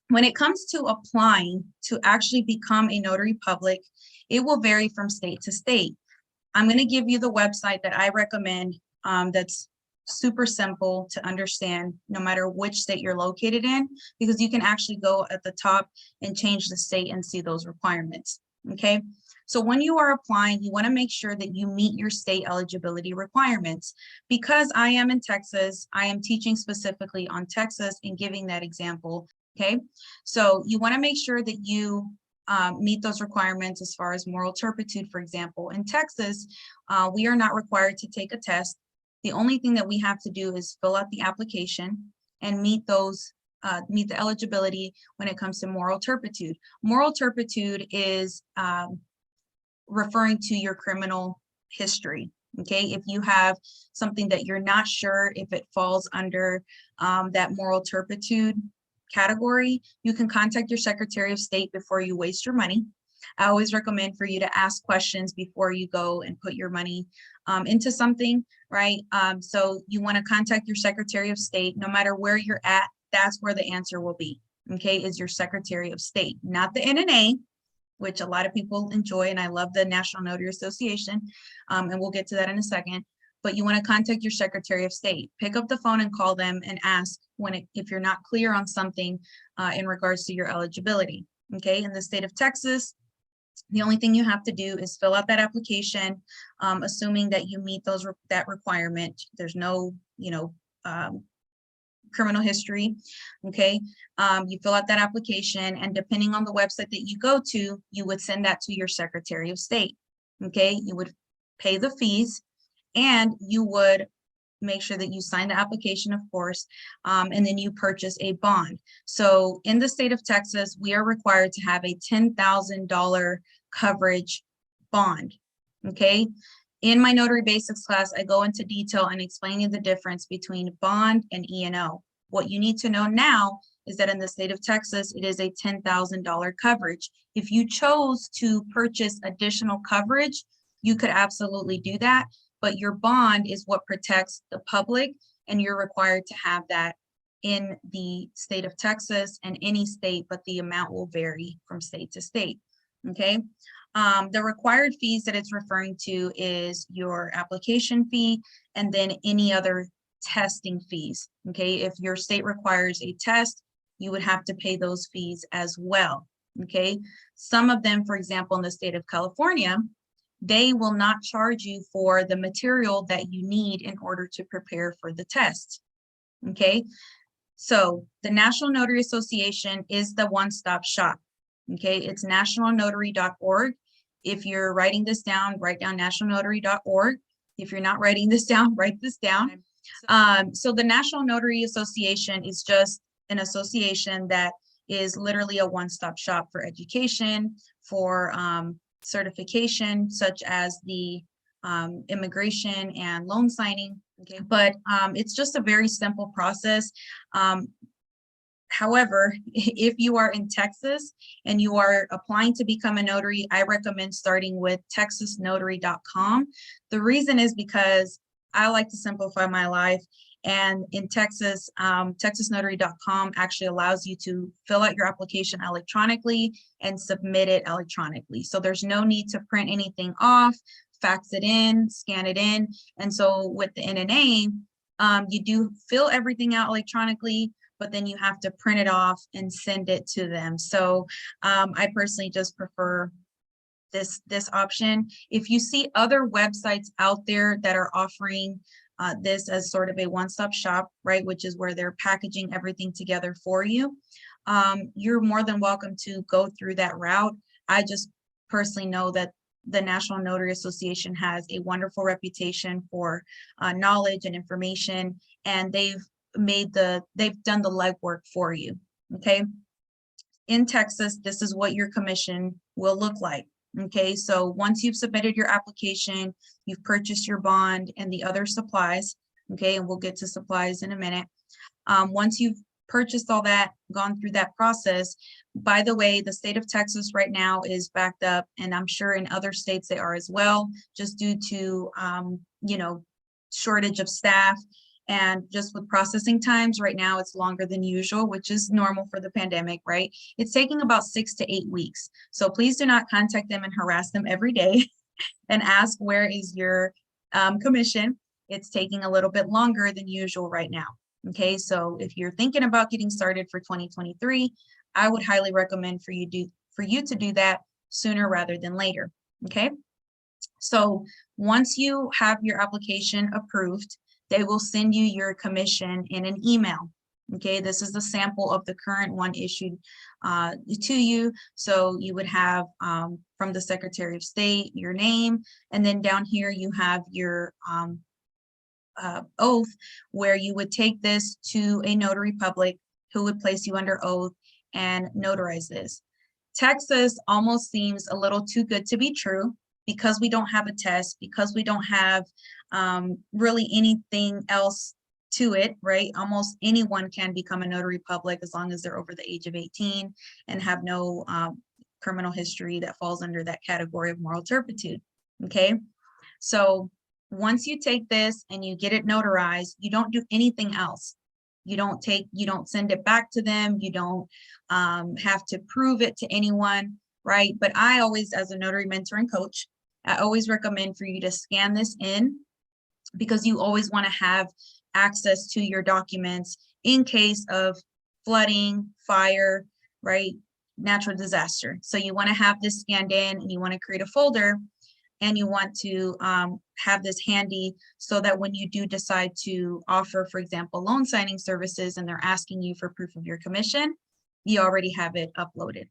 When it comes to applying to actually become a notary public, it will vary from state to state. I'm going to give you the website that I recommend that's super simple to understand no matter which state you're located in, because you can actually go at the top and change the state and see those requirements. Okay, so when you are applying, you want to make sure that you meet your state eligibility requirements. Because I am in Texas, I am teaching specifically on Texas and giving that example. Okay, so you want to make sure that you meet those requirements as far as moral turpitude. For example, in Texas, we are not required to take a test. The only thing that we have to do is fill out the application and meet those, meet the eligibility when it comes to moral turpitude. Moral turpitude is referring to your criminal history. Okay, if you have something that you're not sure if it falls under that moral turpitude category, you can contact your Secretary of State before you waste your money. I always recommend for you to ask questions before you go and put your money into something, right? So you want to contact your Secretary of State. No matter where you're at, that's where the answer will be, okay, is your Secretary of State, not the NNA, which a lot of people enjoy, and I love the National Notary Association, and we'll get to that in a second. But you want to contact your Secretary of State. Pick up the phone and call them and ask if you're not clear on something in regards to your eligibility. Okay, in the state of Texas, the only thing you have to do is fill out that application, assuming that you meet that requirement. There's no, criminal history. Okay, you fill out that application, and depending on the website that you go to, you would send that to your Secretary of State. Okay, you would pay the fees, and you would make sure that you sign the application, of course, and then you purchase a bond. So in the state of Texas, we are required to have a $10,000 coverage bond, okay? In my Notary Basics class, I go into detail and explain you the difference between bond and E&O. What you need to know now is that in the state of Texas, it is a $10,000 coverage. If you chose to purchase additional coverage, you could absolutely do that. But your bond is what protects the public, and you're required to have that in the state of Texas and any state, but the amount will vary from state to state, okay? The required fees that it's referring to is your application fee and then any other testing fees, okay? If your state requires a test, you would have to pay those fees as well, okay? Some of them, for example, in the state of California, they will not charge you for the material that you need in order to prepare for the test, okay? So the National Notary Association is the one-stop shop, okay? It's nationalnotary.org. If you're writing this down, write down nationalnotary.org. If you're not writing this down, write this down. So the National Notary Association is just an association that is literally a one-stop shop for education, for certification, such as the immigration and loan signing. Okay, but it's just a very simple process. However, if you are in Texas and you are applying to become a notary, I recommend starting with texasnotary.com. The reason is because I like to simplify my life. And in Texas, texasnotary.com actually allows you to fill out your application electronically and submit it electronically. So there's no need to print anything off, fax it in, scan it in. And so with the NNA, you do fill everything out electronically, but then you have to print it off and send it to them. So I personally just prefer this option. If you see other websites out there that are offering this as sort of a one-stop shop, right, which is where they're packaging everything together for you, you're more than welcome to go through that route. I just personally know that the National Notary Association has a wonderful reputation for knowledge and information, and they've done the legwork for you. Okay, in Texas, this is what your commission will look like. Okay, so once you've submitted your application, you've purchased your bond and the other supplies, okay, and we'll get to supplies in a minute. Once you've purchased all that, gone through that process, by the way, the state of Texas right now is backed up, and I'm sure in other states they are as well, just due to, shortage of staff. And just with processing times right now, it's longer than usual, which is normal for the pandemic, right? It's taking about 6 to 8 weeks. So please do not contact them and harass them every day and ask, where is your commission? It's taking a little bit longer than usual right now. Okay, so if you're thinking about getting started for 2023, I would highly recommend for you to do that sooner rather than later. Okay, so once you have your application approved, they will send you your commission in an email. Okay, this is the sample of the current one issued to you. So you would have from the Secretary of State your name, and then down here you have your oath, where you would take this to a notary public who would place you under oath and notarize this. Texas almost seems a little too good to be true, because we don't have a test, because we don't have really anything else to it, right? Almost anyone can become a notary public as long as they're over the age of 18 and have no criminal history that falls under that category of moral turpitude. Okay, so once you take this and you get it notarized, you don't do anything else. You don't send it back to them. You don't have to prove it to anyone, right? But I always, as a notary mentor and coach, I always recommend for you to scan this in, because you always want to have access to your documents in case of flooding, fire, right? Natural disaster. So you want to have this scanned in, and you want to create a folder, and you want to have this handy so that when you do decide to offer, for example, loan signing services, and they're asking you for proof of your commission, you already have it uploaded.